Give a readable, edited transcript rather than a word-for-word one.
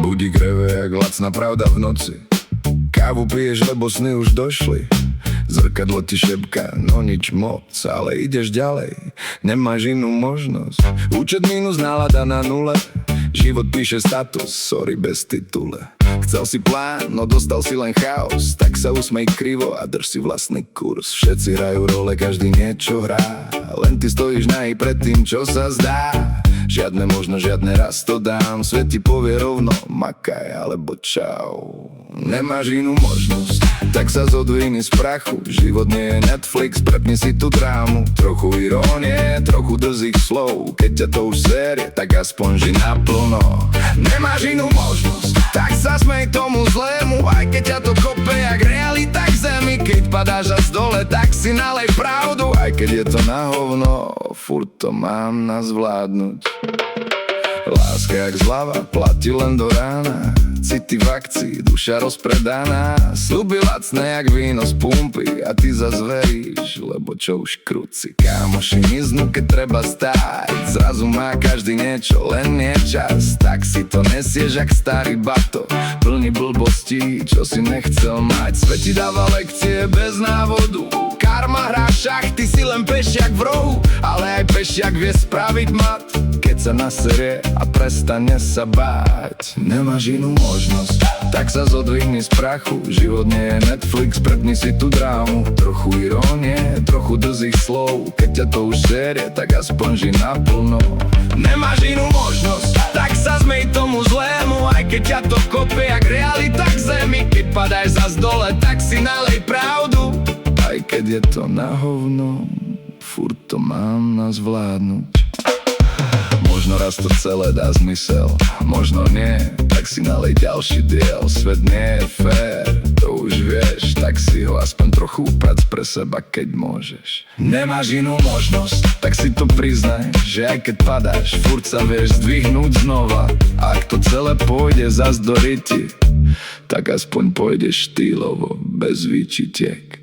Budík reve jak lacná pravda v noci. Kávu piješ, lebo sny už došli. Zrkadlo ti šepká, no nič moc, ale ideš ďalej, nemáš inú možnosť. Účet mínus, nálada na nule, život píše status, sorry bez titule. Chcel si plán, no dostal si len chaos, tak sa usmej krivo a drž si vlastný kurz. Všetci hrajú role, každý niečo hrá, len ty stojíš nahý pred tým, čo sa zdá. Žiadne možno, žiadne raz to dám, svet ti povie rovno, makaj alebo čau. Nemáš inú možnosť, tak sa zodvihni z prachu. Život nie je Netflix, prepni si tú drámu. Trochu irónie, trochu drzých slov, keď ťa to už série, tak aspoň ži naplno. Nemáš inú možnosť, tak sa smej tomu zlému, aj keď ťa to kope jak realita k zemi. Keď padáš až dole, tak si nalej pravdu, aj keď je to na hovno, furt to mám na zvládnuť. Láska jak zľava, platí len do rána. City v akcii, duša rozpredaná. Sľuby lacné jak víno z pumpy, a ty zas veríš, lebo čo už kruci. Kámoši miznú, keď treba stáť, zrazu má každý niečo, len nie čas. Tak si to nesieš jak starý bato, plný blbostí, čo si nechcel mať. Svet ti dáva lekcie bez návodu, karma hrá šach, ty si len pešiak v rohu, ale aj pešiak vie spraviť mat, keď sa naserie a prestane sa báť. Nemáš inú možnosť, tak sa zodvihni z prachu. Život nie je Netflix, prepni si tú drámu. Trochu irónie, trochu drzých slov, keď ťa to už série, tak aspoň ži naplno. Nemáš inú možnosť, tak sa zmej tomu zlému, aj keď ťa to kope jak realita k zemi. Keď padáš zas dole, tak si nalej pravdu, aj keď je to na hovno, furt to mám na zvládnuť. Možno raz to celé dá zmysel, možno nie, tak si nalej ďalší diel. Svet nie je fér, to už vieš, tak si ho aspoň trochu uprac pre seba, keď môžeš. Nemáš inú možnosť, tak si to priznaj, že aj keď padáš, furt sa vieš zdvihnúť znova. Ak to celé pôjde zas do ryti, tak aspoň pôjdeš štýlovo, bez výčitiek.